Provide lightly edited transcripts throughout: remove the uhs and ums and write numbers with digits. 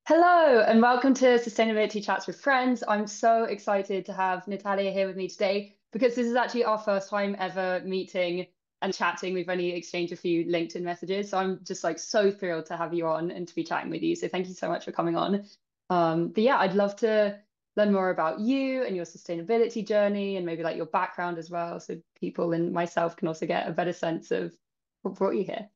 Hello and welcome to Sustainability Chats with Friends. I'm so excited to have Natalia here with me today because this is actually our first time ever meeting and chatting. We've only exchanged a few LinkedIn messages, so I'm just like so thrilled to have you on and to be chatting with you. So thank you so much for coming on. But yeah, I'd love to learn more about you and your sustainability journey and maybe like your background as well, so people and myself can also get a better sense of what brought you here.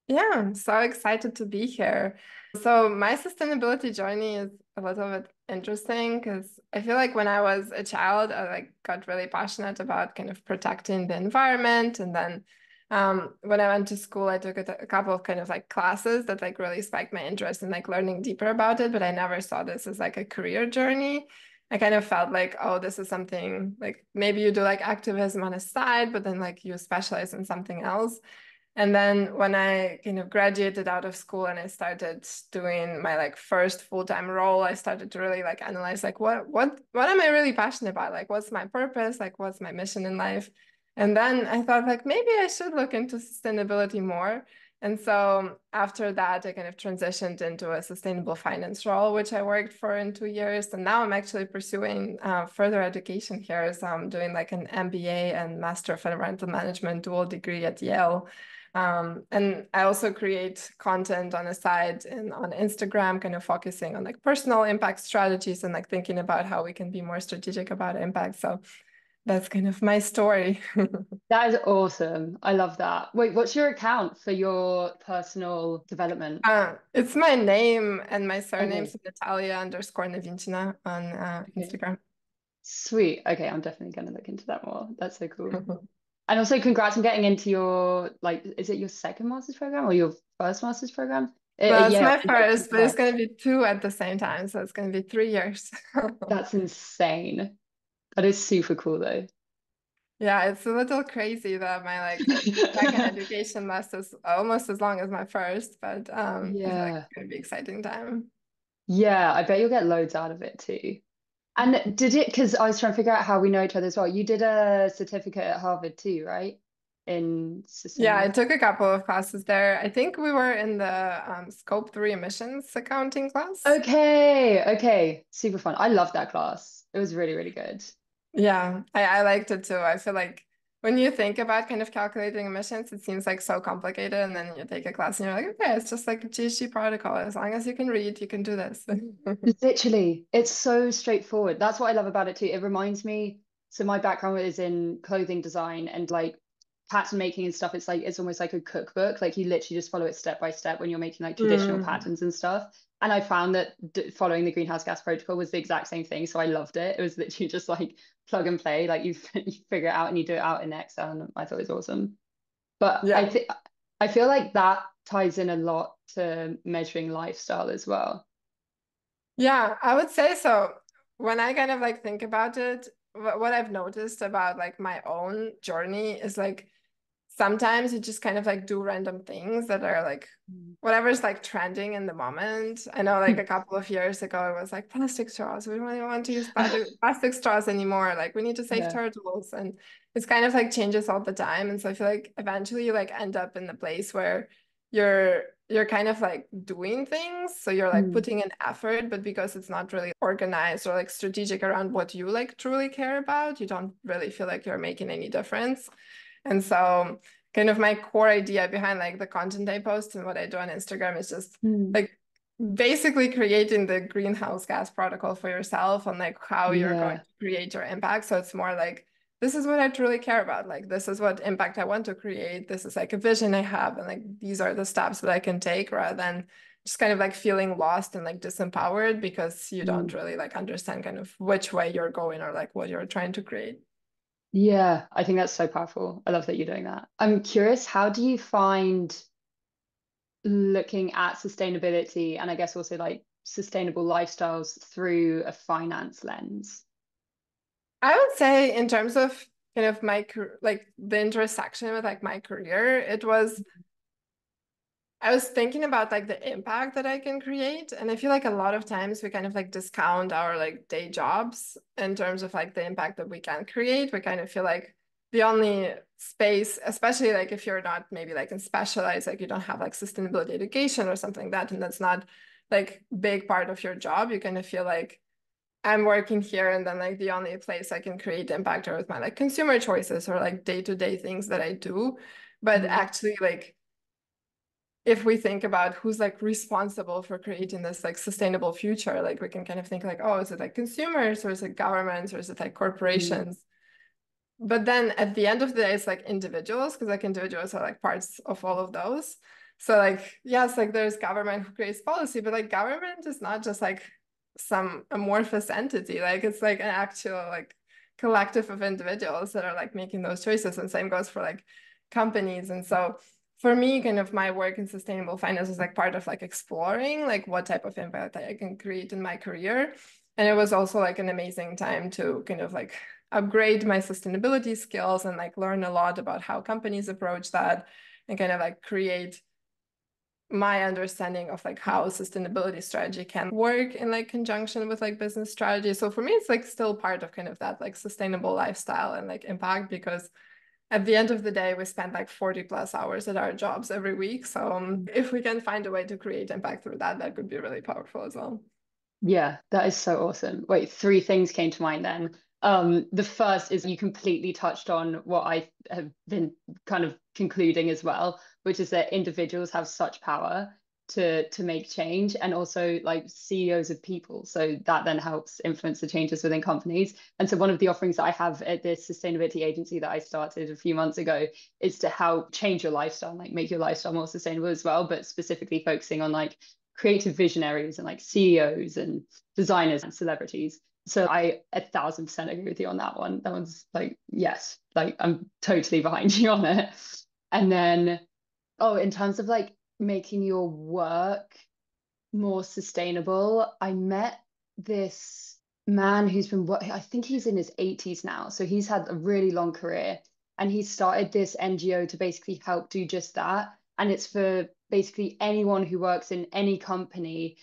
Yeah, I'm so excited to be here. So my sustainability journey is a little bit interesting because I feel like when I was a child, I got really passionate about kind of protecting the environment. And then when I went to school, I took a couple of kind of like classes that like really spiked my interest in like learning deeper about it. But I never saw this as like a career journey. I kind of felt like, oh, this is something like maybe you do like activism on a side, but then like you specialize in something else. And then when I kind of graduated out of school and I started doing my like first full-time role, I started to really like analyze like what am I really passionate about? Like what's my purpose? Like what's my mission in life? And then I thought like maybe I should look into sustainability more. And so after that, I kind of transitioned into a sustainable finance role, which I worked for in 2 years. And now I'm actually pursuing further education here. So I'm doing like an MBA and Master of Environmental Management dual degree at Yale. And I also create content on the side and on Instagram, kind of focusing on like personal impact strategies and like thinking about how we can be more strategic about impact. So that's kind of my story. That is awesome. I love that. Wait, what's your account for your personal development? It's my name and my surname, Okay. so Nataliia_Nevinchana on Okay. Instagram. Sweet. Okay, I'm definitely going to look into that more. That's so cool. And also congrats on getting into your like is it your second master's program or your first master's program? No, it's Yeah, my like first, but it's going congrats. to be two at the same time. So it's going to be 3 years. That's insane. That is super cool though. Yeah, it's a little crazy that my like second education lasts almost as long as my first, but I feel like Yeah. it's gonna be exciting time. Yeah, I bet you'll get loads out of it too. And did it, because I was trying to figure out how we know each other as well. You did a certificate at Harvard too, right? In Yeah, I sustainability. took a couple of classes there. I think we were in the Scope 3 emissions accounting class. Okay, okay. Super fun. I love that class. It was really, really good. Yeah, I liked it too. I feel like when you think about kind of calculating emissions, it seems like so complicated, and then you take a class and you're like, okay, it's just like a GHG protocol. As long as you can read, you can do this. Literally, it's so straightforward. That's what I love about it too. It reminds me, so my background is in clothing design and like pattern making and stuff. It's like it's almost like a cookbook. Like you literally just follow it step by step when you're making like traditional Mm. patterns and stuff. And I found that following the greenhouse gas protocol was the exact same thing. So I loved it. It was literally just like plug and play. Like you you figure it out and you do it out in Excel. And I thought it was awesome. But I Yeah. think I feel like that ties in a lot to measuring lifestyle as well. Yeah, I would say so. When I kind of like think about it, what I've noticed about like my own journey is like sometimes you just kind of like do random things that are like whatever's like trending in the moment. I know like a couple of years ago it was like plastic straws. We don't really want to use plastic straws anymore. Like we need to save Yeah. turtles. And it's kind of like changes all the time. And so I feel like eventually you like end up in the place where you're kind of like doing things. So you're like Mm. putting in effort, but because it's not really organized or like strategic around what you like truly care about, you don't really feel like you're making any difference. And so kind of my core idea behind like the content I post and what I do on Instagram is just Mm. like basically creating the greenhouse gas protocol for yourself and like how you're going Yeah. to create your impact. So it's more like this is what I truly care about. Like this is what impact I want to create. This is like a vision I have, and like these are the steps that I can take rather than just kind of like feeling lost and like disempowered because you don't Mm. really like understand kind of which way you're going or like what you're trying to create. Yeah, I think that's so powerful. I love that you're doing that. I'm curious, how do you find looking at sustainability and I guess also like sustainable lifestyles through a finance lens? I would say in terms of kind of like the intersection with like my career, it was I was thinking about like the impact that I can create. And I feel like a lot of times we kind of like discount our like day jobs in terms of like the impact that we can create. We kind of feel like the only space, especially like if you're not maybe like in specialized, like you don't have like sustainability education or something like that, and that's not like big part of your job. You kind of feel like I'm working here, and then like the only place I can create impact are with my like consumer choices or like day-to-day things that I do. But actually, like if we think about who's like responsible for creating this like sustainable future, like we can kind of think like, oh, is it like consumers, or is it governments, or is it like corporations? But then at the end of the day, it's like individuals, because like individuals are like parts of all of those. So like, yes, like there's government who creates policy, but like government is not just like some amorphous entity. Like it's like an actual like collective of individuals that are like making those choices. And same goes for like companies. And so for me, kind of my work in sustainable finance is like part of like exploring like what type of impact I can create in my career. And it was also like an amazing time to kind of like upgrade my sustainability skills and like learn a lot about how companies approach that and kind of like create my understanding of like how sustainability strategy can work in like conjunction with like business strategy. So for me, it's like still part of kind of that like sustainable lifestyle and like impact, because at the end of the day, we spend like 40 plus hours at our jobs every week. So if we can find a way to create impact through that, that could be really powerful as well. Yeah, that is so awesome. Wait, three things came to mind then. The first is you completely touched on what I have been kind of concluding as well, which is that individuals have such power to make change, and also like CEOs of people. So that then helps influence the changes within companies. And so one of the offerings that I have at this sustainability agency that I started a few months ago is to help change your lifestyle, like make your lifestyle more sustainable as well, but specifically focusing on like creative visionaries and like CEOs and designers and celebrities. So I 1,000% agree with you on that one. That one's like, yes, like I'm totally behind you on it. And then, oh, in terms of like making your work more sustainable, I met this man who's been, I think he's in his 80s now. So he's had a really long career, and he started this NGO to basically help do just that. And it's for basically anyone who works in any company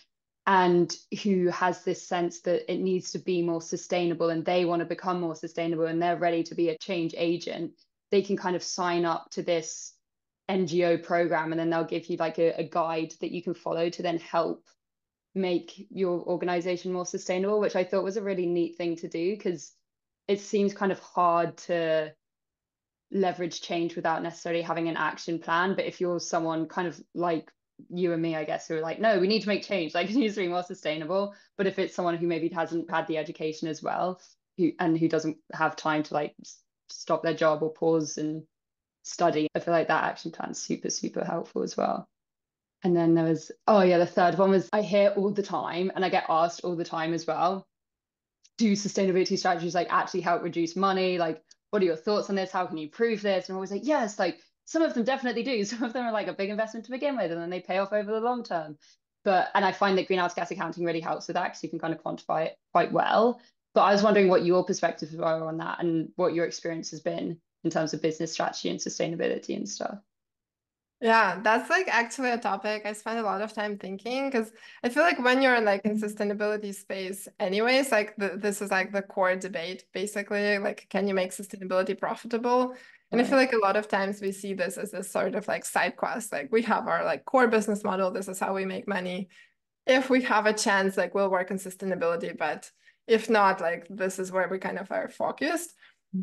and who has this sense that it needs to be more sustainable and they want to become more sustainable and they're ready to be a change agent. They can kind of sign up to this NGO program, and then they'll give you like a guide that you can follow to then help make your organization more sustainable, which I thought was a really neat thing to do, because it seems kind of hard to leverage change without necessarily having an action plan. But if you're someone kind of like you and me, I guess, who are like, no, we need to make change, like it needs to be more sustainable. But if it's someone who maybe hasn't had the education as well, who doesn't have time to like stop their job or pause and study, I feel like that action plan is super, super helpful as well. And then there was, oh yeah, the third one was I hear all the time and I get asked all the time as well, do sustainability strategies like actually help reduce money? Like, what are your thoughts on this? How can you prove this? And I'm always like, yes, like some of them definitely do. Some of them are like a big investment to begin with, and then they pay off over the long term. And I find that greenhouse gas accounting really helps with that, because you can kind of quantify it quite well. But I was wondering what your perspectives were on that and what your experience has been in terms of business strategy and sustainability and stuff. Yeah, that's like actually a topic I spend a lot of time thinking, because I feel like when you're like in sustainability space anyways, like this is like the core debate basically, like can you make sustainability profitable? And I feel Right. like a lot of times we see this as this sort of like side quest, like we have our like core business model, this is how we make money. If we have a chance, like we'll work on sustainability, but if not, like this is where we kind of are focused.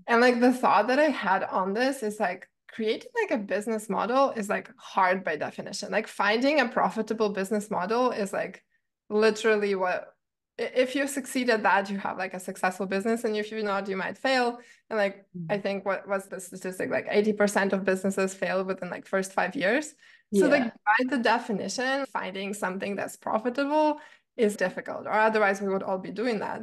And like the thought that I had on this is like creating like a business model is like hard by definition. Like finding a profitable business model is like literally what, if you succeed at that, you have like a successful business. And if you not, you might fail. And like I think what was the statistic, like 80% of businesses fail within like first 5 years. So Yeah. like by the definition, finding something that's profitable is difficult, or otherwise we would all be doing that.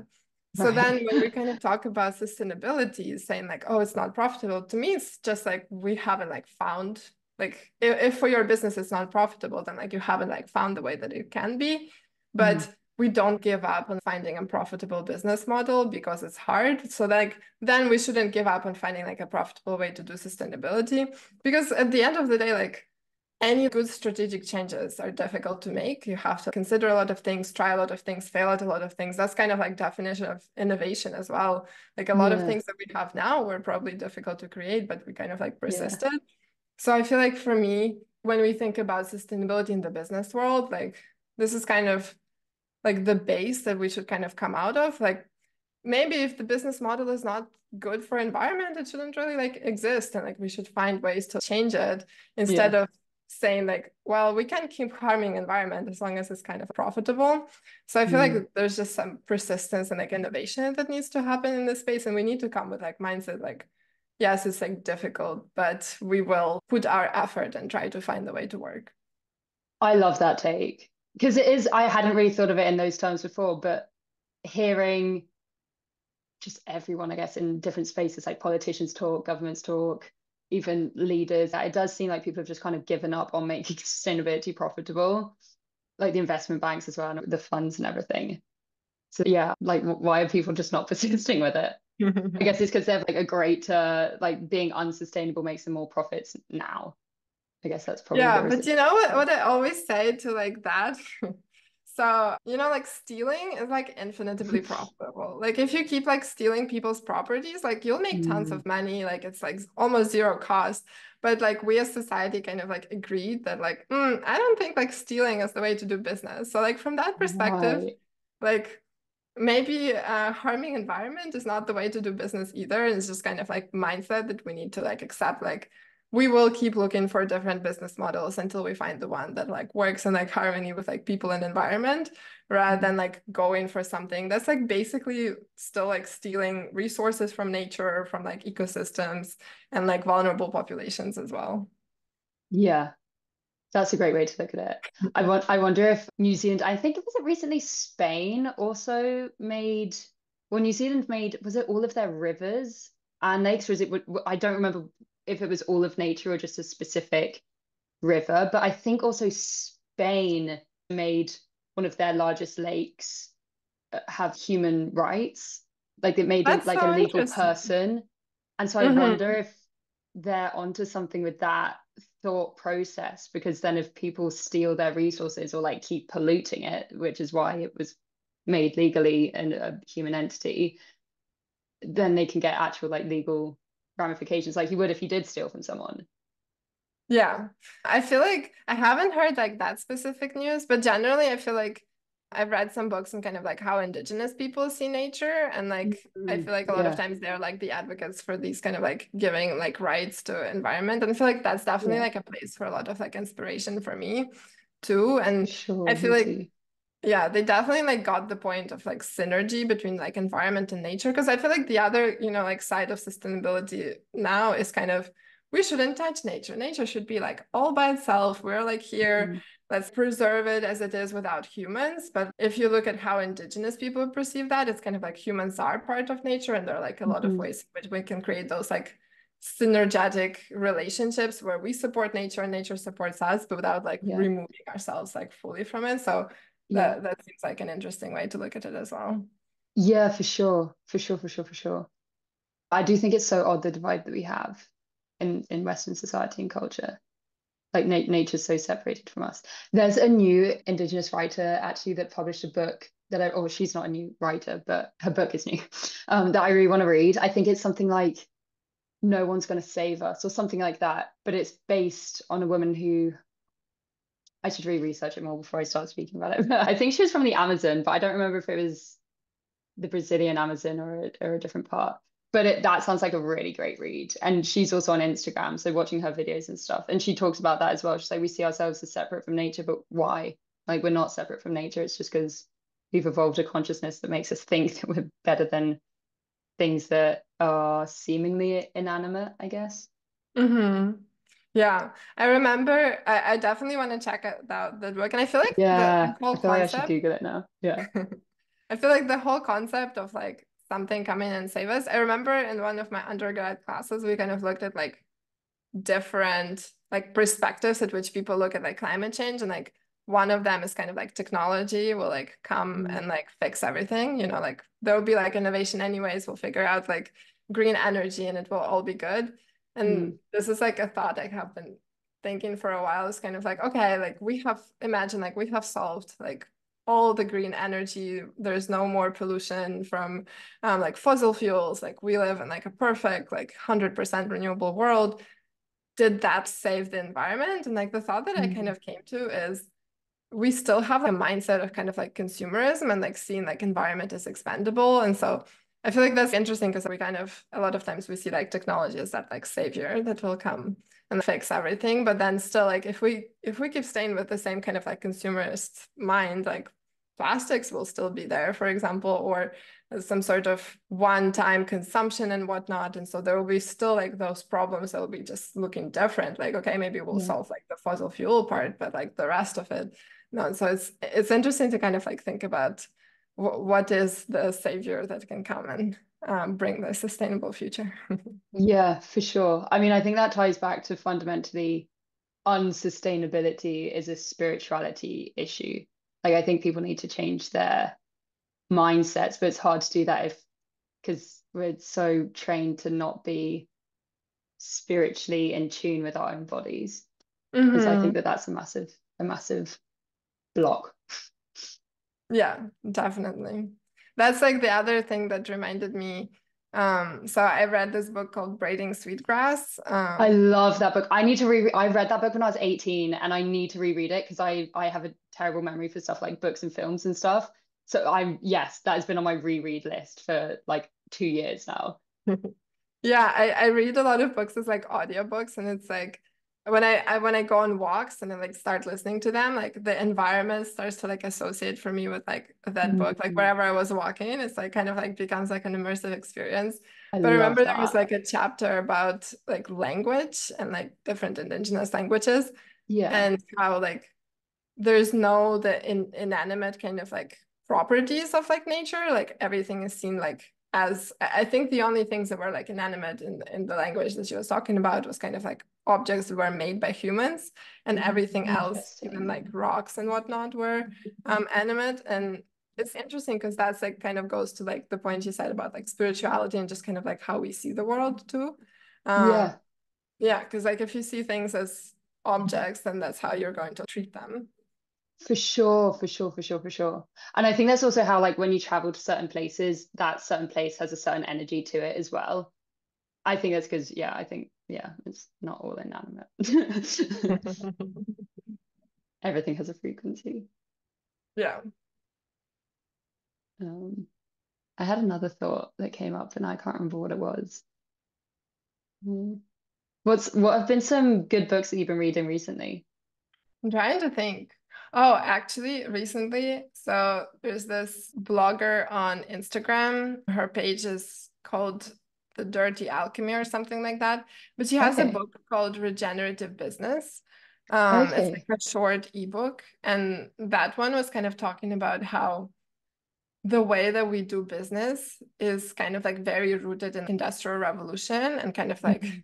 So then Right. when we kind of talk about sustainability, saying like, oh, it's not profitable, to me, it's just like we haven't like found, like if for your business it's not profitable, then like you haven't like found the way that it can be. Mm. But we don't give up on finding a profitable business model because it's hard. So like then we shouldn't give up on finding like a profitable way to do sustainability. Because at the end of the day, like any good strategic changes are difficult to make. You have to consider a lot of things, try a lot of things, fail at a lot of things. That's kind of like definition of innovation as well. Like a lot of Yeah. things that we have now were probably difficult to create, but we kind of like Yeah. persisted. So I feel like for me, when we think about sustainability in the business world, like this is kind of like the base that we should kind of come out of. Like maybe if the business model is not good for environment, it shouldn't really like exist. And like we should find ways to change it instead Yeah. of saying like, well, we can keep harming environment as long as it's kind of profitable. So I feel like Mm. there's just some persistence and like innovation that needs to happen in this space. And we need to come with like mindset like, yes, it's like difficult, but we will put our effort and try to find a way to work. I love that take because it is, I hadn't really thought of it in those terms before, but hearing just everyone, I guess, in different spaces, like politicians talk, governments talk, even leaders, it does seem like people have just kind of given up on making sustainability profitable, like the investment banks as well, and the funds and everything. So yeah, like why are people just not persisting with it? I guess it's because they're like a great, like being unsustainable makes them more profits now. I guess that's probably the Yeah, but reason. you know what I always say to like that? So, you know, like stealing is like infinitely profitable. Like if you keep like stealing people's properties, like you'll make tons Mm, of money. Like it's like almost zero cost. But like we as society kind of like agreed that like, I don't think like stealing is the way to do business. So like from that perspective, right. like maybe harming environment is not the way to do business either. It's just kind of like mindset that we need to like accept like we will keep looking for different business models until we find the one that like works in like harmony with like people and environment rather than like going for something that's like basically still like stealing resources from nature, from like ecosystems and like vulnerable populations as well. Yeah, that's a great way to look at it. I wonder if New Zealand, I think it was it recently Spain also made, well, New Zealand made, was it all of their rivers and lakes, or is it, I don't remember if it was all of nature or just a specific river, but I think also Spain made one of their largest lakes have human rights. Like it made it That's like a so legal interesting. person. And so I wonder Hmm. if they're onto something with that thought process, because then if people steal their resources or like keep polluting it, which is why it was made legally and a human entity, then they can get actual like legal ramifications, like you would if you did steal from someone. Yeah. I feel like I haven't heard like that specific news, but generally I feel like I've read some books on kind of like how indigenous people see nature. And like I Mm, feel like a lot of yeah, times they're like the advocates for these kind of like giving like rights to environment. And I feel like that's definitely yeah, like a place for a lot of like inspiration for me too. for And I sure. feel Me like too. yeah, they definitely like got the point of like synergy between like environment and nature. Because I feel like the other, you know, like side of sustainability now is kind of we shouldn't touch nature. Nature should be like all by itself. We're like here, Mm, let's preserve it as it is without humans. But if you look at how indigenous people perceive that, it's kind of like humans are part of nature, and there are like a lot of mhm. ways in which we can create those like synergetic relationships where we support nature and nature supports us, but without like Yeah, removing ourselves like fully from it. So yeah. that seems like an interesting way to look at it as well. Yeah, for sure. For sure, for sure, for sure. I do think it's so odd the divide that we have in Western society and culture. Like nature's so separated from us. There's a new Indigenous writer actually that published a book that oh, she's not a new writer, but her book is new, that I really want to read. I think it's something like No One's Gonna Save Us or something like that, but it's based on a woman who I should research it more before I start speaking about it. I think she was from the Amazon, but I don't remember if it was the Brazilian Amazon or a different part. But that sounds like a really great read. And she's also on Instagram, so watching her videos and stuff. And she talks about that as well. She's like, we see ourselves as separate from nature, but why? Like, we're not separate from nature. It's just because we've evolved a consciousness that makes us think that we're better than things that are seemingly inanimate, I guess. Hmm. Yeah, I remember. I definitely want to check out that book, and I feel like the Yeah, I whole feel like I should concept. Google it now. Yeah. I feel like the whole concept of like something coming and save us. I remember in one of my undergrad classes, we kind of looked at like different like perspectives at which people look at like climate change, and like one of them is kind of like technology will like come Mm, and like fix everything, you know, like there will be like innovation anyways, we'll figure out like green energy and it will all be good. And mm, this is like a thought I have been thinking for a while. It's kind of like, okay, like we have imagine like we have solved like all the green energy, there's no more pollution from like fossil fuels, like we live in like a perfect like 100% renewable world. Did that save the environment? And like the thought that I kind mm, of came to is we still have a mindset of kind of like consumerism and like seeing like environment as expendable. And so I feel like that's interesting because we kind of, a lot of times we see like technology as that like savior that will come and fix everything. But then still like if we keep staying with the same kind of like consumerist mind, like plastics will still be there, for example, or some sort of one-time consumption and whatnot. And so there will be still like those problems that will be just looking different. Like, okay, maybe we'll Yeah. solve like the fossil fuel part, but like the rest of it, no. So it's interesting to kind of like think about what is the savior that can come and bring the sustainable future. Yeah, for sure. I mean, I think that ties back to fundamentally unsustainability is a spirituality issue. Like, I think people need to change their mindsets, but it's hard to do that if because we're so trained to not be spiritually in tune with our own bodies. And so I think Hmm. that that's a massive block. Yeah, definitely. That's like the other thing that reminded me. So I read this book called Braiding Sweetgrass. I love that book. I need to I read that book when I was 18 and I need to reread it because I have a terrible memory for stuff like books and films and stuff. So yes, that has been on my reread list for like 2 years now. Yeah, I read a lot of books as like audiobooks, and it's like when I go on walks and I like start listening to them, like the environment starts to like associate for me with like that book. Like Mm, wherever I was walking, it's like kind of like becomes like an immersive experience. I But I love remember there was that. like a chapter about like language and like different indigenous languages Yeah. and how like there's no inanimate kind of like properties of like nature. Like everything is seen like as I think the only things that were like inanimate in the language that she was talking about was kind of like objects that were made by humans, and everything else, even Interesting. like rocks and whatnot, were animate. And it's interesting because that's like kind of goes to like the point you said about like spirituality and just kind of like how we see the world too. Um, Yeah, yeah, because like if you see things as objects, then that's how you're going to treat them. for sure, for sure, for sure, for sure. And I think that's also how like when you travel to certain places, that certain place has a certain energy to it as well. I think that's because, yeah, I think, yeah, it's not all inanimate. Everything has a frequency. Yeah. Um, I had another thought that came up and I can't remember what it was. Mm. What have been some good books that you've been reading recently? I'm trying to think. Oh, actually, recently, so there's this blogger on Instagram. Her page is called The Dirty Alchemy or something like that. But she has a Okay. book called Regenerative Business. It's Okay. like a short ebook. And that one was kind of talking about how the way that we do business is kind of like very rooted in industrial revolution and kind of like Mhm.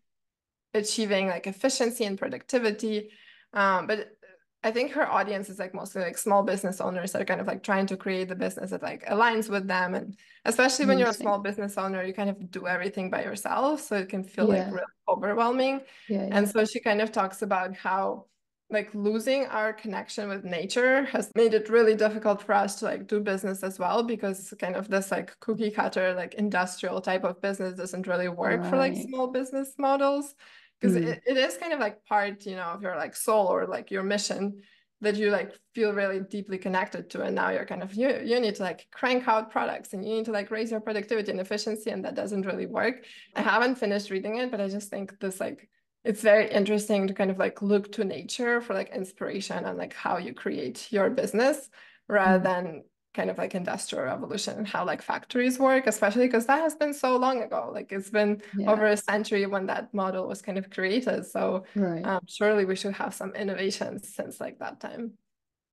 achieving like efficiency and productivity. But I think her audience is like mostly like small business owners that are kind of like trying to create the business that like aligns with them. And especially when you're a small Interesting. business owner, you kind of do everything by yourself. So it can feel like Yeah. really overwhelming. Yeah. And Yeah. so she kind of talks about how like losing our connection with nature has made it really difficult for us to like do business as well, because kind of this like cookie cutter like industrial type of business doesn't really work for like Right. small business models, because Mm. it is kind of like part, of your like soul or like your mission that you like feel really deeply connected to. And now you're kind of you need to like crank out products and you need to like raise your productivity and efficiency, and that doesn't really work. I haven't finished reading it, but I just think this like it's very interesting to kind of like look to nature for like inspiration and like how you create your business rather Mm. than kind of like industrial revolution and how like factories work, especially because that has been so long ago. Like it's been over Yeah. a century when that model was kind of created. So Right. surely we should have some innovations since like that time.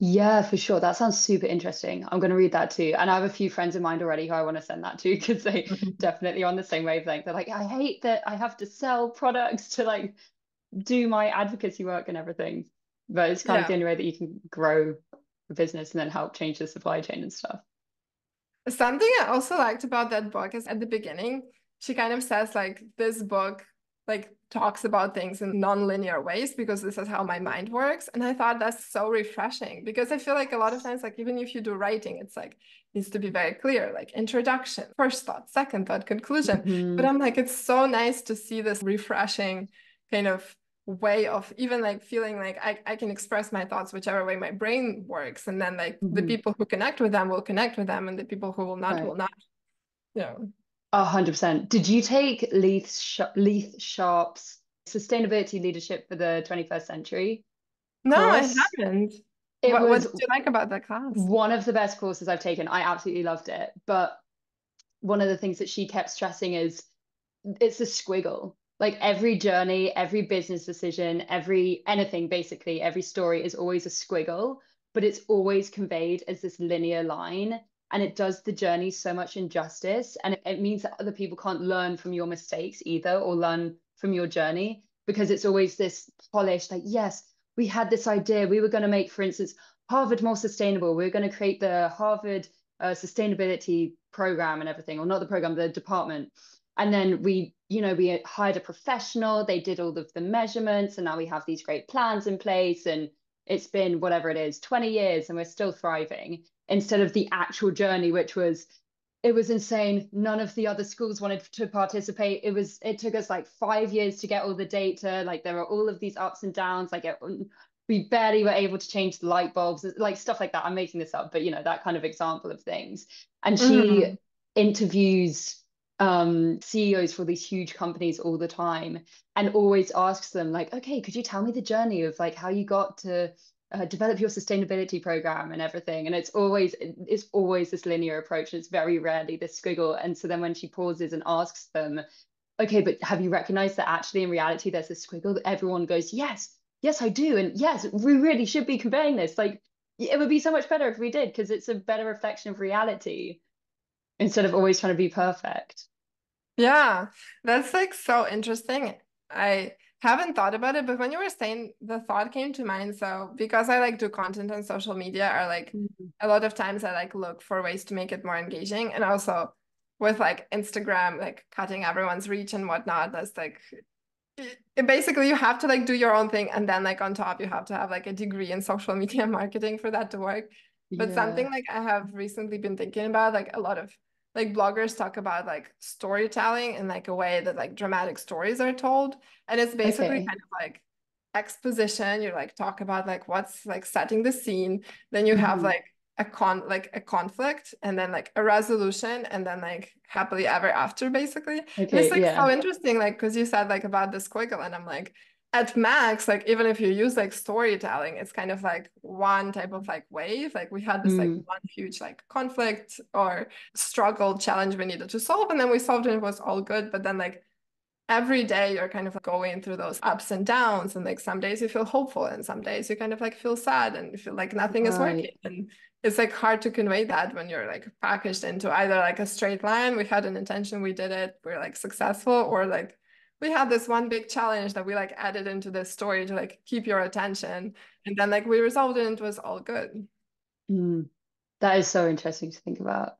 Yeah, for sure. That sounds super interesting. I'm going to read that too. And I have a few friends in mind already who I want to send that to because they definitely on the same wavelength. They're like, I hate that I have to sell products to like do my advocacy work and everything. But it's kind of Yeah. the only way that you can grow a business and then help change the supply chain and stuff. Something I also liked about that book is at the beginning, she kind of says like this book like talks about things in non-linear ways because this is how my mind works. And I thought that's so refreshing because I feel like a lot of times, like even if you do writing, it's like needs to be very clear, like introduction, first thought, second thought, conclusion. But Hmm. I'm like, it's so nice to see this refreshing kind of way of even like feeling like I can express my thoughts whichever way my brain works. And then like the Hmm. people who connect with them will connect with them, and the people who will Right. not. Yeah. 100%. Did you take Leith Sharp's Sustainability Leadership for the 21st Century No, I course? haven't. It What was did you like about the class? one of the best courses I've taken. I absolutely loved it. But one of the things that she kept stressing is it's a squiggle. Like every journey, every business decision, every anything, basically, every story is always a squiggle, but it's always conveyed as this linear line. And it does the journey so much injustice. And it means that other people can't learn from your mistakes either or learn from your journey because it's always this polished, like, yes, we had this idea. We were going to make, for instance, Harvard more sustainable. We are going to create the Harvard sustainability program and everything, or not the program, the department. And then we hired a professional, they did all of the measurements, and now we have these great plans in place. And it's been whatever it is, 20 years, and we're still thriving. Instead of the actual journey, which was it was insane. None of the other schools wanted to participate. It took us like 5 years to get all the data. Like there were all of these ups and downs. We barely were able to change the light bulbs, like stuff like that. I'm making this up, but that kind of example of things. And she Hmm. interviews CEOs for these huge companies all the time and always asks them like, okay, could you tell me the journey of like how you got to develop your sustainability program and everything. And it's always this linear approach. It's very rarely this squiggle. And so then when she pauses and asks them, okay, but have you recognized that actually in reality there's a squiggle? Everyone goes, yes, yes, I do. And yes, we really should be conveying this. Like it would be so much better if we did, because it's a better reflection of reality instead of always trying to be perfect. Yeah, that's like so interesting. I haven't thought about it, but when you were saying, the thought came to mind. So because I like do content on social media, or like Mhm. a lot of times I like look for ways to make it more engaging. And also with like Instagram, like cutting everyone's reach and whatnot, that's like basically you have to like do your own thing, and then like on top you have to have like a degree in social media marketing for that to work. But something Yeah. like I have recently been thinking about, like a lot of like bloggers talk about like storytelling in like a way that like dramatic stories are told, and it's basically Okay. kind of like exposition. You like talk about like what's like setting the scene, then you have Hmm. like a conflict, and then like a resolution, and then like happily ever after, basically. And it's Okay. like so Yeah. interesting, like because you said like about the squiggle, and I'm like, at max, like even if you use like storytelling, it's kind of like one type of like wave. Like we had this like Mm. one huge like conflict or struggle challenge we needed to solve, and then we solved it, and it was all good. But then like every day you're kind of like going through those ups and downs, and like some days you feel hopeful, and some days you kind of like feel sad and you feel like nothing is working. Right. And it's like hard to convey that when you're like packaged into either like a straight line, we had an intention, we did it, we're like successful, or like we had this one big challenge that we like added into this story to like keep your attention, and then like we resolved it and it was all good. Mm. That is so interesting to think about.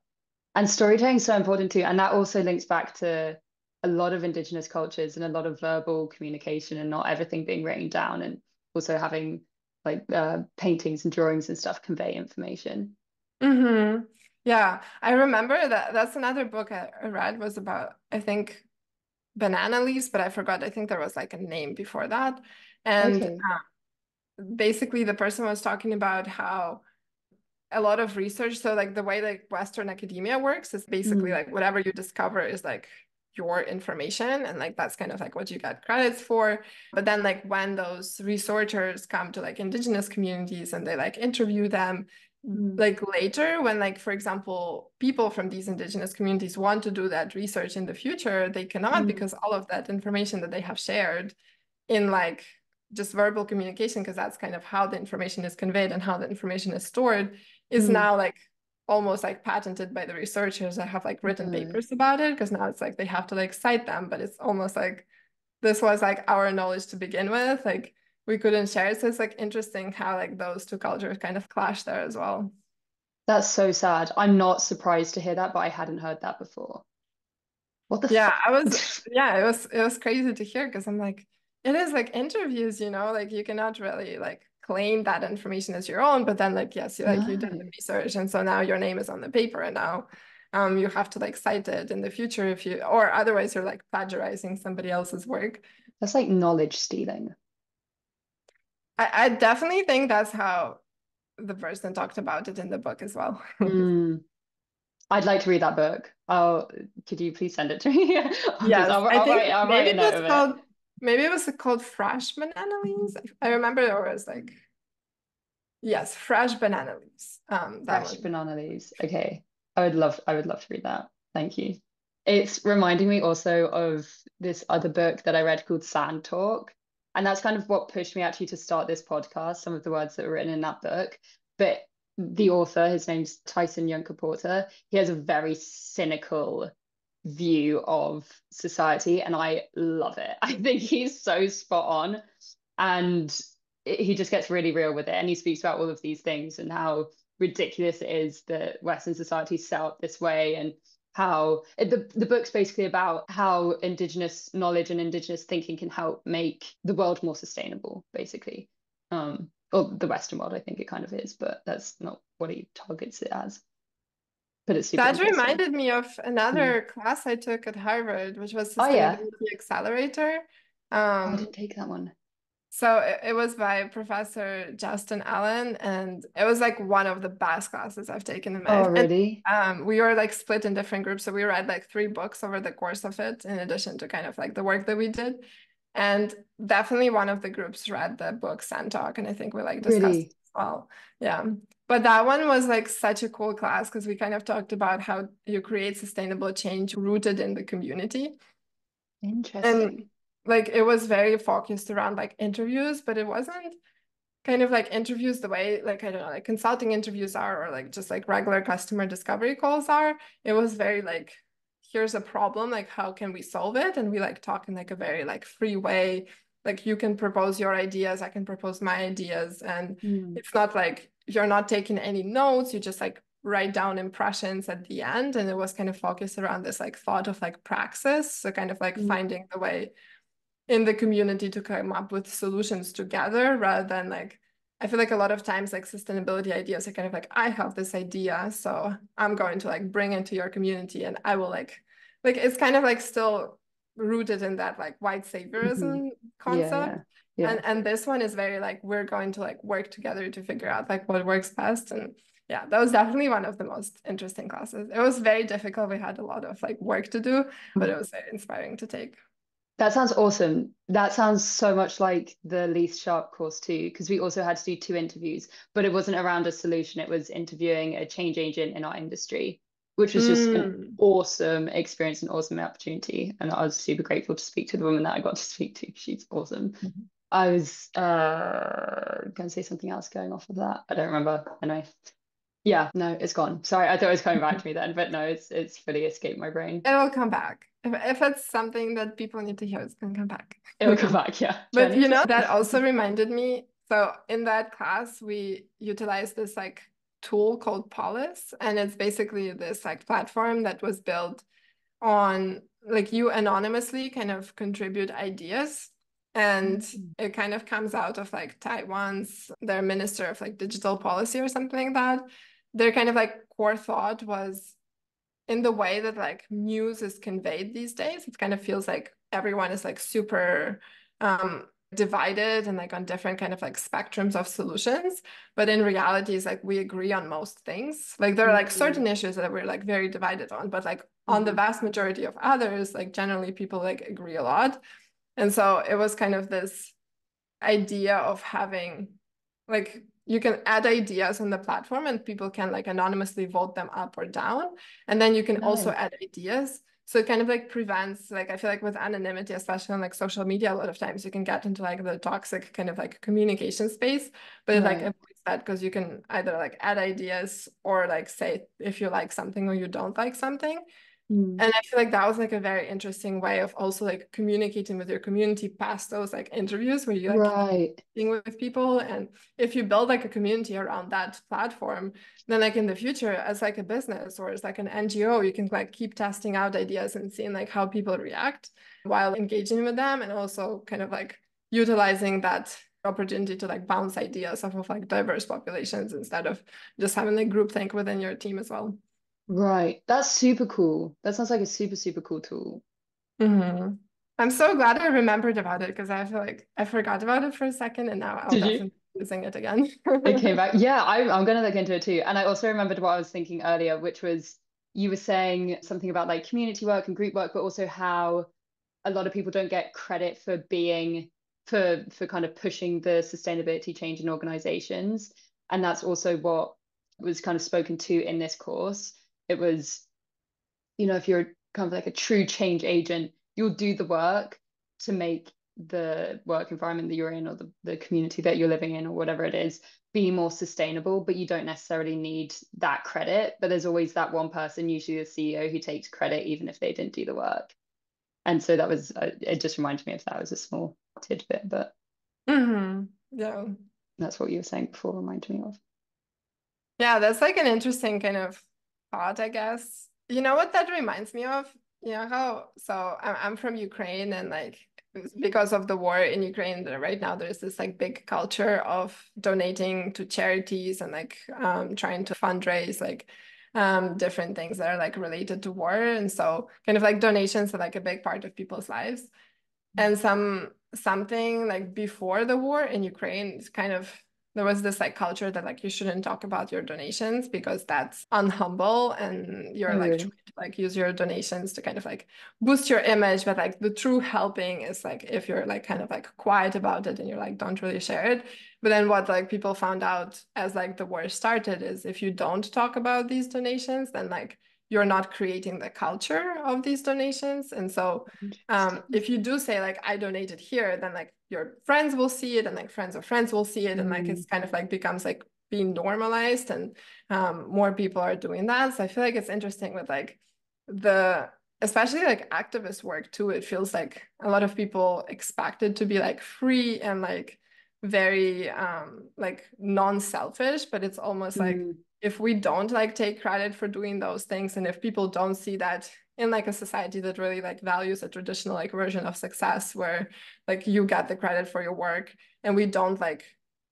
And storytelling is so important too. And that also links back to a lot of Indigenous cultures and a lot of verbal communication and not everything being written down, and also having like paintings and drawings and stuff convey information. Mm-hmm. Yeah, I remember that that's another book I read, was about, I think, banana leaves, but I forgot. I think there was like a name before that. And Okay. basically, the person was talking about how a lot of research, so like the way like Western academia works is basically Mm, like whatever you discover is like your information, and like that's kind of like what you get credits for. But then like when those researchers come to like Indigenous communities and they like interview them, mm, like later when like for example people from these Indigenous communities want to do that research in the future, they cannot, mm, because all of that information that they have shared in like just verbal communication, because that's kind of how the information is conveyed and how the information is stored, is mm. now like almost like patented by the researchers that have like written No. papers about it, because now it's like they have to like cite them, but it's almost like this was like our knowledge to begin with, like we couldn't share it. So it's like interesting how like those two cultures kind of clash there as well. That's so sad. I'm not surprised to hear that, but I hadn't heard that before. What the Yeah, fuck? I was, yeah, it was crazy to hear, because I'm like, it is like interviews, like you cannot really like claim that information as your own, but then like yes, you did the No. research, and so now your name is on the paper, and now you have to like cite it in the future, if you, or otherwise you're like plagiarizing somebody else's work. That's like knowledge stealing. I definitely think that's how the person talked about it in the book as well. Mm. I'd like to read that book. Could you please send it to me? Yes, I think I'll write maybe a it note was of it. called maybe it was called fresh banana leaves. I remember there was like yes, fresh banana leaves. That Fresh one. banana leaves. Okay. I would love to read that. Thank you. It's reminding me also of this other book that I read called Sand Talk. And that's kind of what pushed me actually to start this podcast, some of the words that were written in that book. But the author, his name's Tyson Yunker Porter, he has a very cynical view of society, and I love it. I think he's so spot on. And he just gets really real with it. And he speaks about all of these things and how ridiculous it is that Western society is set up this way, and how the book's basically about how Indigenous knowledge and Indigenous thinking can help make the world more sustainable, basically. Or the Western world, I think it kind of is, but that's not what he targets it as. But it's super That interesting. reminded me of Mm. another class I took at Harvard, which was Oh yeah. Sustainability Accelerator. Oh, I Um, didn't take that one. So it was by Professor Justin Allen, and it was like one of the best classes I've taken in my Oh, life. And really? we were like split in different groups, so we read like 3 books over the course of it, in addition to kind of like the work that we did. And definitely one of the groups read the book Sand Talk, and I think we like discussed it Really as well. Yeah. But that one was like such a cool class because we kind of talked about how you create sustainable change rooted in the community. And interesting. like it was very focused around like interviews, but it wasn't kind of like interviews the way like I don't know, like consulting interviews are or like just like regular customer discovery calls are. It was very like, here's a problem, like how can we solve it? And we like talk in like a very like free way. Like you can propose your ideas, I can propose my ideas. And Mm. it's not like you're not taking any notes, you just like write down impressions at the end. And it was kind of focused around this like thought of like praxis. So kind of like Mm. finding the way in the community to come up with solutions together rather than like I feel like a lot of times like sustainability ideas are kind of like I have this idea so I'm going to like bring it to your community and I will like it's kind of like still rooted in that like white Hmm. saviorism Yeah, concept. yeah, yeah. And this one is very like we're going to like work together to figure out like what works best. And yeah, that was definitely one of the most interesting classes. It was very difficult, we had a lot of like work to do, but it was very inspiring to take. That sounds awesome. That sounds so much like the Leith Sharp course too, because we also had to do 2 interviews, but it wasn't around a solution. It was interviewing a change agent in our industry, which was just an Mm. awesome experience, an awesome opportunity. And I was super grateful to speak to the woman that I got to speak to. She's awesome. I was going to say something else going off of that. I don't remember. Anyway, yeah, no, it's gone. Sorry, I thought it was coming back to me then, but no, it's fully escaped my brain. It'll come back. If it's something that people need to hear, it's gonna come back. It'll come back, yeah. But you know, Journey. that also reminded me. So in that class, we utilized this like tool called Polis, and it's basically this like platform that was built on like you anonymously kind of contribute ideas. And Mm. it kind of comes out of like Taiwan's, their minister of like digital policy or something like that. Their kind of like core thought was in the way that like news is conveyed these days. It kind of feels like everyone is like super divided and like on different kind of like spectrums of solutions. But in reality, it's like we agree on most things. Like there are like Mm. certain issues that we're like very divided on, but like on the Mhm. vast majority of others, like generally people like agree a lot. And so it was kind of this idea of having like you can add ideas on the platform and people can like anonymously vote them up or down. And then you can also Nice. add ideas. So it kind of like prevents, like I feel like with anonymity, especially on like social media, a lot of times you can get into like the toxic kind of like communication space, but it like Right. avoids that because you can either like add ideas or like say if you like something or you don't like something. Mm. And I feel like that was like a very interesting way of also like communicating with your community past those like interviews where you like Right. being with people. And if you build like a community around that platform, then like in the future as like a business or as like an NGO, you can like keep testing out ideas and seeing like how people react while engaging with them and also kind of like utilizing that opportunity to like bounce ideas off of like diverse populations instead of just having like groupthink within your team as well. Right. That's super cool. That sounds like a super, super cool tool. Mhm. I'm so glad I remembered about it because I feel like I forgot about it for a second and now I'll Did you? definitely be using it again. It came back. Yeah, I'm gonna look into it too. And I also remembered what I was thinking earlier, which was you were saying something about like community work and group work, but also how a lot of people don't get credit for being for kind of pushing the sustainability change in organizations. And that's also what was kind of spoken to in this course. It was, if you're kind of like a true change agent, you'll do the work to make the work environment that you're in or the community that you're living in or whatever it is be more sustainable, but you don't necessarily need that credit. But there's always that one person, usually the CEO, who takes credit even if they didn't do the work. And so that was, it just reminded me of that. It was a small tidbit, but Yeah. that's what you were saying before, reminded me of. Yeah, that's like an interesting kind of thought, I guess. You know what that reminds me of? You know how, so I'm from Ukraine and like because of the war in Ukraine, right now there's this like big culture of donating to charities and like trying to fundraise like different things that are like related to war. And so kind of like donations are like a big part of people's lives. And something like before the war in Ukraine, it's kind of there was this like culture that like you shouldn't talk about your donations because that's unhumble and you're Oh, like really? trying to like use your donations to kind of like boost your image. But like the true helping is like if you're like kind of like quiet about it and you're like don't really share it. But then what like people found out as like the war started is if you don't talk about these donations, then like you're not creating the culture of these donations. And so Interesting. if you do say like I donated here, then like your friends will see it and like friends of friends will see it and like Mm, it's kind of like becomes like being normalized and more people are doing that. So I feel like it's interesting with like the especially like activist work too. It feels like a lot of people expect it to be like free and like very like non-selfish, but it's almost like mm, if we don't like take credit for doing those things and if people don't see that in like a society that really like values a traditional like version of success where like you get the credit for your work and we don't like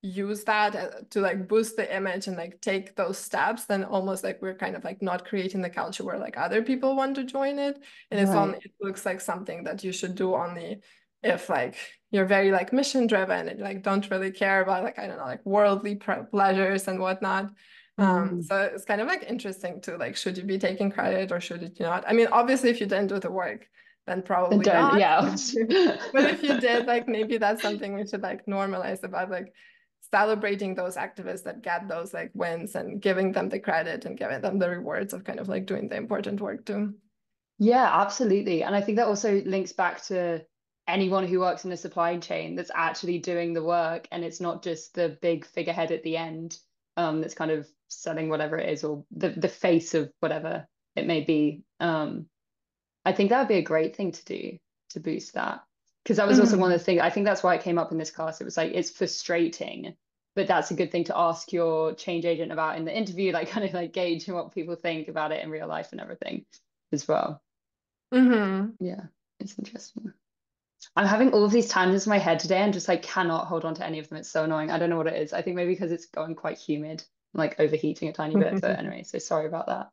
use that to like boost the image and like take those steps, then almost like we're kind of like not creating the culture where like other people want to join it. And right. it looks like something that you should do only if like you're very like mission driven and like don't really care about like I don't know like worldly pleasures and whatnot. Mm. So it's kind of like interesting to like, should you be taking credit or should you not? I mean, obviously, if you didn't do the work, then Then probably don't, not. yeah. But if you did, like maybe that's something we should like normalize about like celebrating those activists that get those like wins and giving them the credit and giving them the rewards of kind of like doing the important work too. Yeah, absolutely. And I think that also links back to anyone who works in a supply chain that's actually doing the work and it's not just the big figurehead at the end that's kind of selling whatever it is or the face of whatever it may be. I think that would be a great thing to do to boost that. Because that was also one of Mhm. the things, I think that's why it came up in this class. It was like, it's frustrating, but that's a good thing to ask your change agent about in the interview, like kind of like gauge what people think about it in real life and everything as well. Mhm. Yeah, it's interesting. I'm having all of these tangents in my head today and just like cannot hold on to any of them. It's so annoying. I don't know what it is. I think maybe because it's going quite humid, I'm like overheating a tiny bit. But anyway, so sorry about that.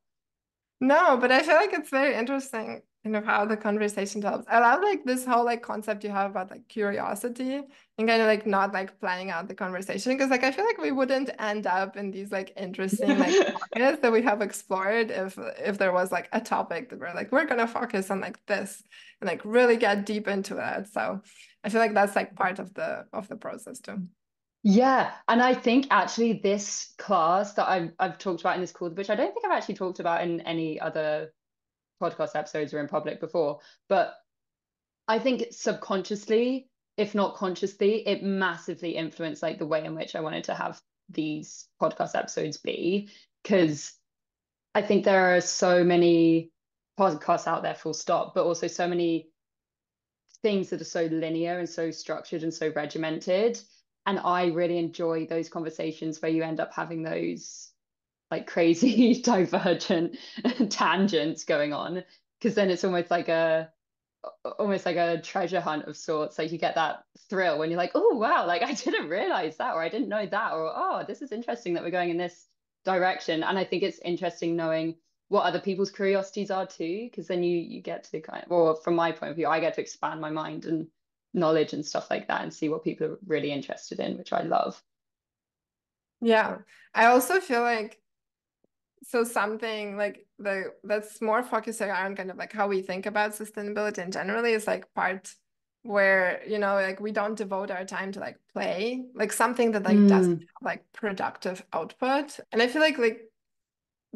No, but I feel like it's very interesting, you know, how the conversation develops. I love like this whole like concept you have about like curiosity and kind of like not like planning out the conversation because like I feel like we wouldn't end up in these like interesting like pockets that we have explored if there was like a topic that we're gonna focus on like this and like really get deep into it. So I feel like that's like part of the process too. Yeah, and I think actually this class that I've talked about in this call, which I don't think I've actually talked about in any other podcast episodes or in public before, but I think subconsciously, if not consciously, it massively influenced like the way in which I wanted to have these podcast episodes be, because I think there are so many podcasts out there, full stop, but also so many things that are so linear and so structured and so regimented. And I really enjoy those conversations where you end up having those like crazy divergent tangents going on, because then it's almost like a treasure hunt of sorts. Like you get that thrill when you're like, oh wow, like I didn't realize that, or I didn't know that, or oh, this is interesting that we're going in this direction. And I think it's interesting knowing what other people's curiosities are too, because then you get to kind of, or from my point of view, I get to expand my mind and knowledge and stuff like that and see what people are really interested in, which I love. Yeah. I also feel like so something like that's more focusing on kind of like how we think about sustainability and generally is like part where, you know, like we don't devote our time to like play, like something that like doesn't Mm, have like productive output. And I feel like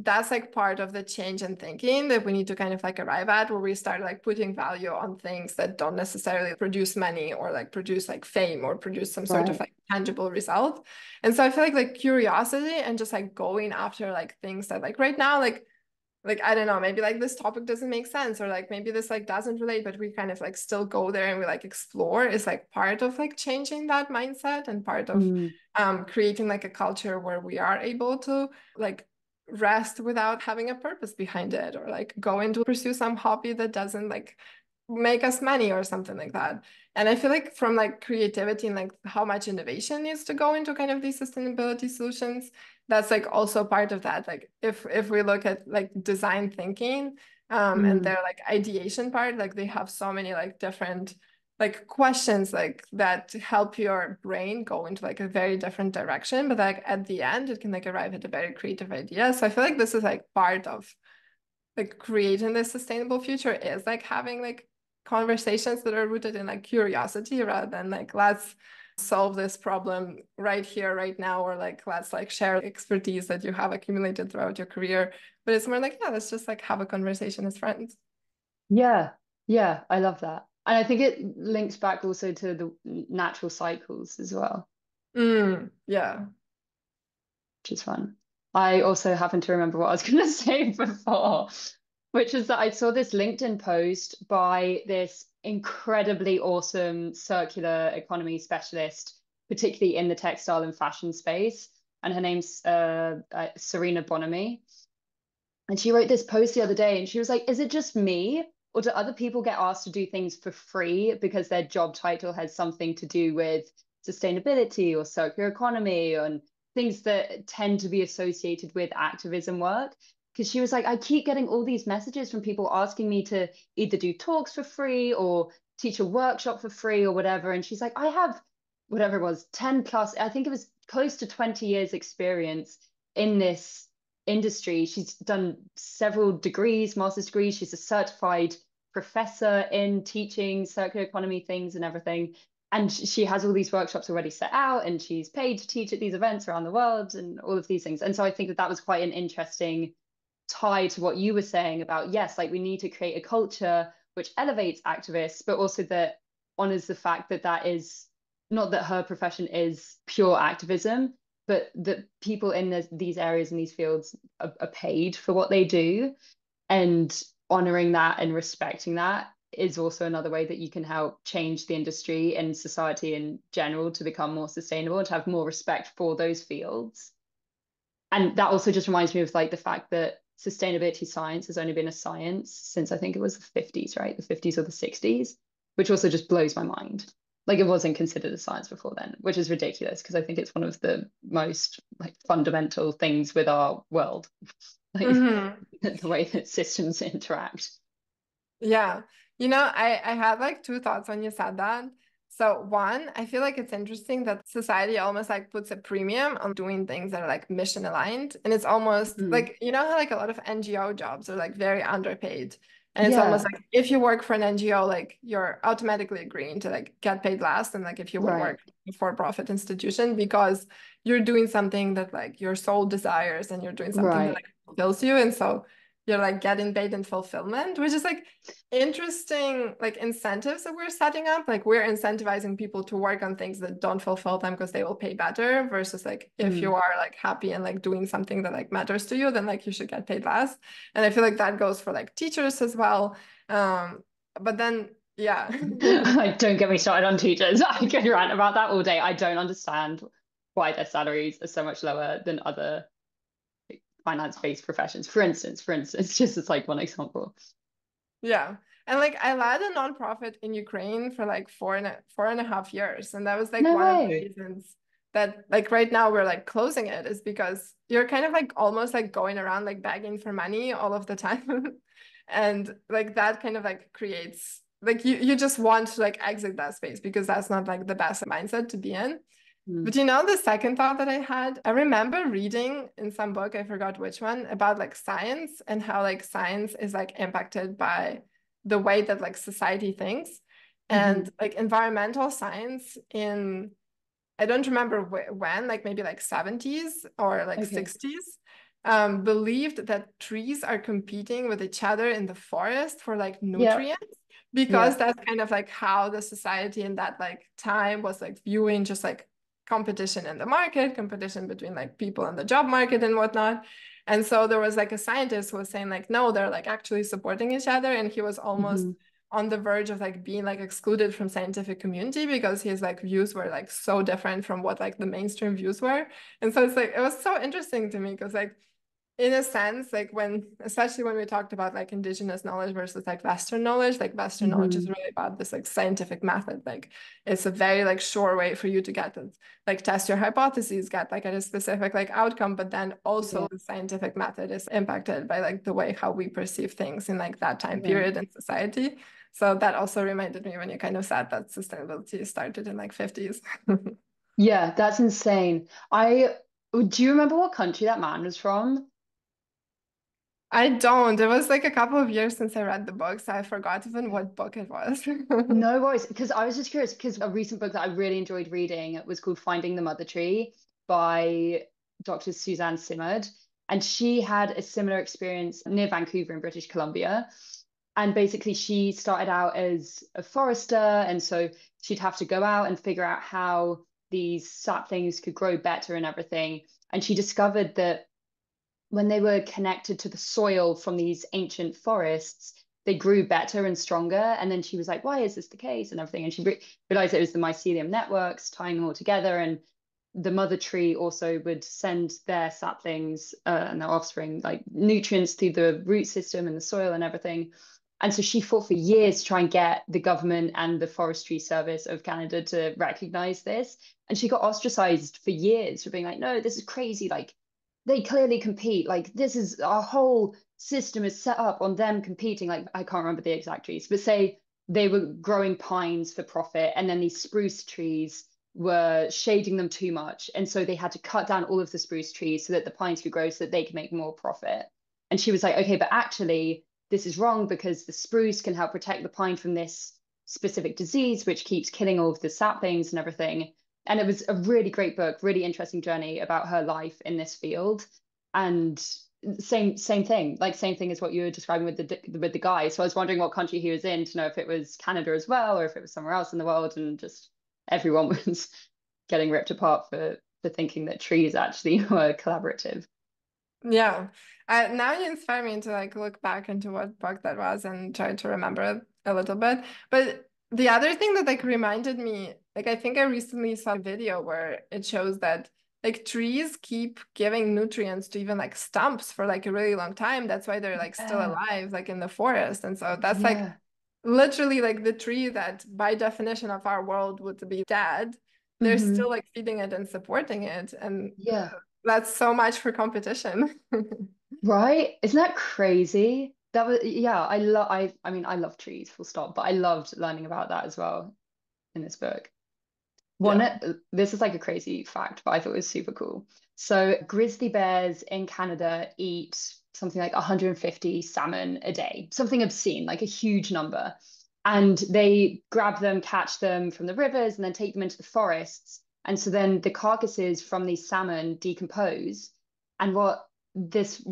that's like part of the change in thinking that we need to kind of like arrive at, where we start like putting value on things that don't necessarily produce money or like produce like fame or produce some sort of right. like tangible result. And so I feel like curiosity and just like going after like things that like right now like I don't know, maybe like this topic doesn't make sense, or like maybe this like doesn't relate, but we kind of like still go there and we like explore, is like part of like changing that mindset and part of Mm, creating like a culture where we are able to like rest without having a purpose behind it, or like go into pursue some hobby that doesn't like make us money or something like that. And I feel like from like creativity and like how much innovation needs to go into kind of these sustainability solutions, that's like also part of that. Like if we look at like design thinking and mm, their like ideation part, like they have so many like different like questions like that help your brain go into like a very different direction, but like at the end it can like arrive at a very creative idea. So I feel like this is like part of like creating this sustainable future, is like having like conversations that are rooted in like curiosity rather than like let's solve this problem right here right now, or like let's like share expertise that you have accumulated throughout your career. But it's more like, yeah, let's just like have a conversation as friends. yeah, yeah, I love that. And I think it links back also to the natural cycles as well, Yeah. which is fun. I also happen to remember what I was going to say before, which is that I saw this LinkedIn post by this incredibly awesome circular economy specialist, particularly in the textile and fashion space. And her name's Serena Bonamy. And she wrote this post the other day and she was like, is it just me? Or do other people get asked to do things for free because their job title has something to do with sustainability or circular economy and things that tend to be associated with activism work? Because she was like, I keep getting all these messages from people asking me to either do talks for free or teach a workshop for free or whatever. And she's like, I have whatever it was, 10 plus, I think it was close to 20 years experience in this industry. She's done several degrees, master's degrees. She's a certified professor in teaching circular economy things and everything. And she has all these workshops already set out, and she's paid to teach at these events around the world and all of these things. And so I think that that was quite an interesting tie to what you were saying about, yes, like we need to create a culture which elevates activists, but also that honors the fact that that is not that her profession is pure activism, but that people in these areas and these fields are paid for what they do, and honoring that and respecting that is also another way that you can help change the industry and society in general to become more sustainable and to have more respect for those fields. And that also just reminds me of like the fact that sustainability science has only been a science since I think it was the 50s, right? The 50s or the 60s, which also just blows my mind. Like it wasn't considered a science before then, which is ridiculous because I think it's one of the most like fundamental things with our world, like Hmm. the way that systems interact. Yeah. You know, I had like two thoughts when you said that. So one, I feel like it's interesting that society almost like puts a premium on doing things that are like mission aligned. And it's almost Mm. like, you know how like a lot of NGO jobs are like very underpaid. And it's almost Yeah, like if you work for an NGO, like you're automatically agreeing to like get paid less than like if you would right, work for a profit institution, because you're doing something that like your soul desires and you're doing something that right. like fulfills you. And so you're like getting paid in fulfillment, which is like interesting like incentives that we're setting up. Like we're incentivizing people to work on things that don't fulfill them because they will pay better, versus like if you Mm. are like happy and like doing something that like matters to you, then like you should get paid less. And I feel like that goes for like teachers as well. But then yeah. Like, don't get me started on teachers. I could rant about that all day. I don't understand why their salaries are so much lower than other finance-based professions. For instance, just as like one example. Yeah. And like I led a nonprofit in Ukraine for like 4.5 years. And that was like No one of the way. reasons. that like right now we're like closing it is because you're kind of like almost like going around like begging for money all of the time. And like that kind of like creates like you just want to like exit that space because that's not like the best mindset to be in. Mm. But you know, the second thought that I had, I remember reading in some book, I forgot which one, about like science and how like science is like impacted by the way that like society thinks. And Mm-hmm. like environmental science in, I don't remember when, like maybe like 70s or like Okay. 60s, believed that trees are competing with each other in the forest for like Yeah. nutrients because Yeah. that's kind of like how the society in that like time was like viewing just like competition in the market, competition between like people in the job market and whatnot. And so there was like a scientist who was saying like, no, they're like actually supporting each other. And he was almost Mm-hmm. on the verge of like being like excluded from scientific community because his like views were like so different from what like the mainstream views were. And so it's like it was so interesting to me because like in a sense, like when, especially when we talked about like indigenous knowledge versus like Western knowledge is Mm-hmm. really about this like scientific method. Like it's a very like sure way for you to get it, like test your hypotheses, get like at a specific like outcome. But then Yeah. also the scientific method is impacted by like the way how we perceive things in like that time Yeah. period in society. So that also reminded me when you kind of said that sustainability started in like 50s. Yeah, that's insane. Do you remember what country that man was from? I don't. It was like a couple of years since I read the book, so I forgot even what book it was. No worries, because I was just curious because a recent book that I really enjoyed reading was called Finding the Mother Tree by Dr. Suzanne Simard. And she had a similar experience near Vancouver in British Columbia. And basically, she started out as a forester. And so she'd have to go out and figure out how these saplings could grow better and everything. And she discovered that when they were connected to the soil from these ancient forests, they grew better and stronger. And then she was like, why is this the case? And everything. And she realized it was the mycelium networks tying them all together. And the mother tree also would send their saplings and their offspring like nutrients through the root system and the soil and everything. And so she fought for years to try and get the government and the Forestry Service of Canada to recognize this. And she got ostracized for years for being like, no, this is crazy. Like, they clearly compete. Like, this is our whole system is set up on them competing. Like, I can't remember the exact trees, but say they were growing pines for profit, and then these spruce trees were shading them too much. And so they had to cut down all of the spruce trees so that the pines could grow so that they could make more profit. And she was like, okay, but actually, this is wrong because the spruce can help protect the pine from this specific disease, which keeps killing all of the saplings and everything. And it was a really great book, really interesting journey about her life in this field. And same thing, like same thing as what you were describing with the guy. So I was wondering what country he was in to know if it was Canada as well, or if it was somewhere else in the world, and just everyone was getting ripped apart for thinking that trees actually were collaborative. Yeah. Now you inspire me to like look back into what book that was and try to remember it a little bit. But the other thing that like reminded me, like I think I recently saw a video where it shows that like trees keep giving nutrients to even like stumps for like a really long time. That's why they're like still Yeah, alive, like in the forest. And so that's like yeah. literally like the tree that by definition of our world would be dead. They're still Hmm. like feeding it and supporting it. And Yeah. that's so much for competition. Right? Isn't that crazy? That was, yeah, I mean I love trees, full stop, but I loved learning about that as well in this book. One, Yeah. this is like a crazy fact, but I thought it was super cool. So grizzly bears in Canada eat something like 150 salmon a day, something obscene, like a huge number. And they grab them, catch them from the rivers, and then take them into the forests. And so then the carcasses from these salmon decompose. And what this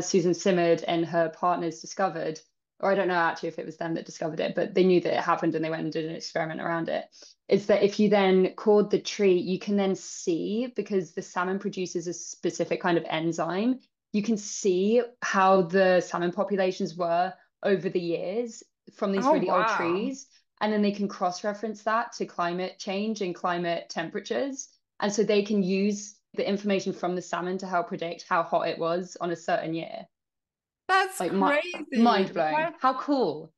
Susan Simard and her partners discovered, or I don't know actually if it was them that discovered it, but they knew that it happened and they went and did an experiment around it, is that if you then cord the tree, you can then see, because the salmon produces a specific kind of enzyme, you can see how the salmon populations were over the years from these Oh, really old wow. trees. And then they can cross-reference that to climate change and climate temperatures. And so they can use the information from the salmon to help predict how hot it was on a certain year. That's Like crazy. mind blowing. What? How cool.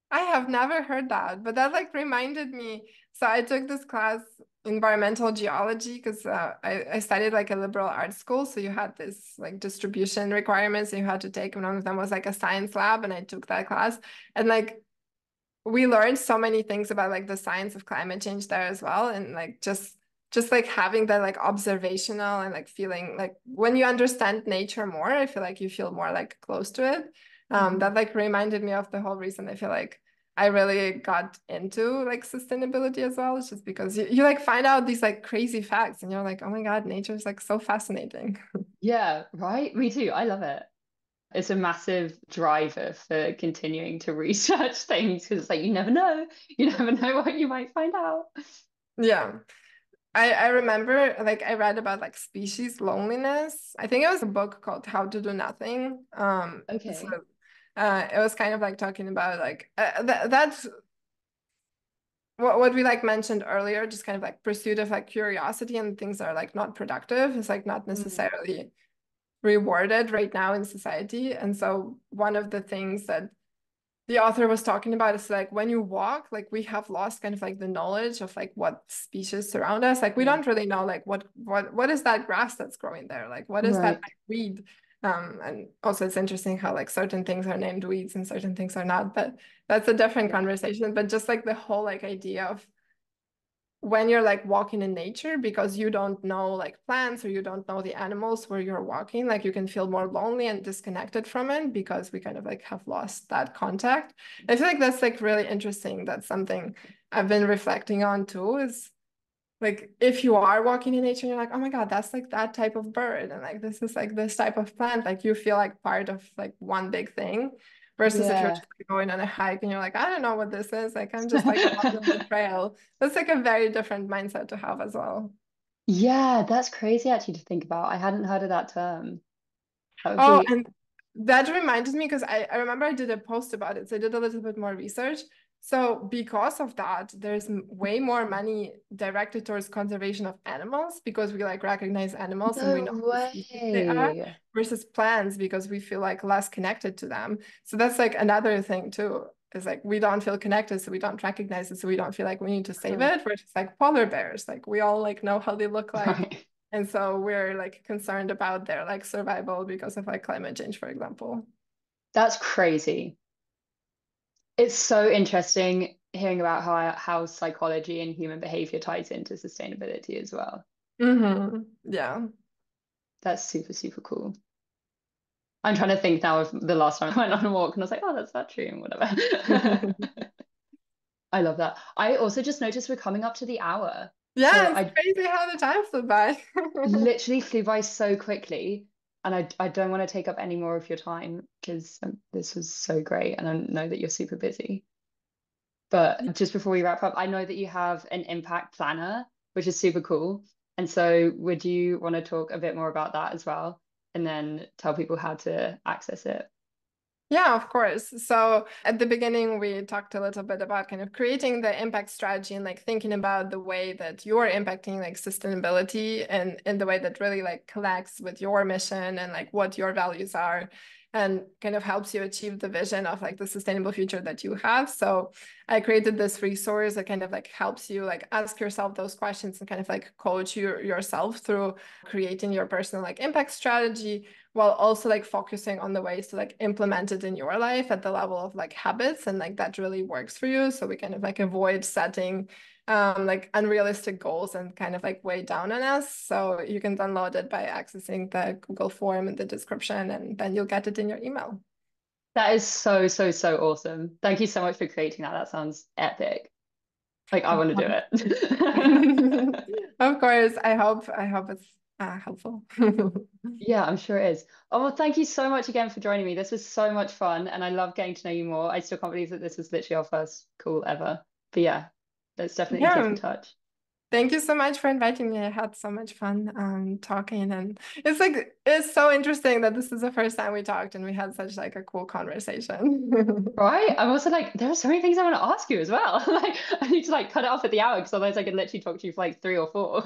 I have never heard that, but that like reminded me. So I took this class, environmental geology, because I studied like a liberal arts school. So you had this like distribution requirements you had to take. And one of them was like a science lab, and I took that class. And like we learned so many things about like the science of climate change there as well. And like just like having that like observational and like feeling like when you understand nature more, I feel like you feel more like close to it. Mhm. That like reminded me of the whole reason I feel like I really got into like sustainability as well. It's just because you like find out these like crazy facts and you're like, oh my God, nature is like so fascinating. Yeah, right. Me too. I love it. It's a massive driver for continuing to research things because it's like you never know. You never know what you might find out. Yeah. I remember like I read about like species loneliness. I think it was a book called How to Do Nothing. So Okay. it was kind of like talking about like that's what we like mentioned earlier, just kind of like pursuit of like curiosity and things that are like not productive is like not Mm. necessarily rewarded right now in society. And so one of the things that the author was talking about is like when you walk, like we have lost kind of like the knowledge of like what species surround us. Like we Yeah. don't really know like what is that grass that's growing there? Like what is that Right. like, weed? And also it's interesting how like certain things are named weeds and certain things are not, but that's a different Yeah. conversation. But just like the whole like idea of when you're like walking in nature because you don't know like plants or you don't know the animals where you're walking, like you can feel more lonely and disconnected from it because we kind of like have lost that contact. I feel like that's like really interesting. That's something I've been reflecting on too, is like if you are walking in nature and you're like, oh my God, that's like that type of bird and like this is like this type of plant, like you feel like part of like one big thing versus if you're Yeah. just like, going on a hike and you're like, I don't know what this is, like I'm just like along the trail. That's like a very different mindset to have as well. Yeah, that's crazy actually to think about. I hadn't heard of that term. That would Oh, be and that reminded me because I remember I did a post about it. So I did a little bit more research. So because of that, there's way more money directed towards conservation of animals because we like recognize animals and we no know what species they are way. versus plants because we feel like less connected to them. So that's like another thing too. Is like we don't feel connected, so we don't recognize it, so we don't feel like we need to save Huh. it. Versus like polar bears, like we all like know how they look like, Right. and so we're like concerned about their like survival because of like climate change, for example. That's crazy. It's so interesting hearing about how psychology and human behavior ties into sustainability as well. Yeah. That's super, super cool. I'm trying to think now of the last time I went on a walk and I was like, oh, that's that tree and whatever. I love that. I also just noticed we're coming up to the hour. So Yeah, it's I crazy how the time flew by. literally flew by so quickly. And I don't want to take up any more of your time because this was so great. And I know that you're super busy. But just before we wrap up, I know that you have an impact planner, which is super cool. And so would you want to talk a bit more about that as well? And then tell people how to access it? Yeah, of course. So at the beginning, we talked a little bit about kind of creating the impact strategy and like thinking about the way that you're impacting like sustainability and in the way that really like connects with your mission and like what your values are and kind of helps you achieve the vision of like the sustainable future that you have. So I created this resource that kind of like helps you like ask yourself those questions and kind of like coach yourself through creating your personal like impact strategy while also like focusing on the ways to like implement it in your life at the level of like habits and like that really works for you. So we kind of like avoid setting like unrealistic goals and kind of like weigh down on us. So you can download it by accessing the Google form in the description and then you'll get it in your email. That is so, so, so awesome. Thank you so much for creating that. That sounds epic. Like I want to do it. Of course, I hope it's helpful. Yeah, I'm sure it is. Oh, well, thank you so much again for joining me. This was so much fun, and I love getting to know you more. I still can't believe that this was literally our first call ever. But yeah, let's definitely keep in Yeah, touch. thank you so much for inviting me. I had so much fun talking, and it's like it's so interesting that this is the first time we talked and we had such like a cool conversation. Right? I'm also like, there are so many things I want to ask you as well. Like, I need to like cut it off at the hour because otherwise I could literally talk to you for like three or four.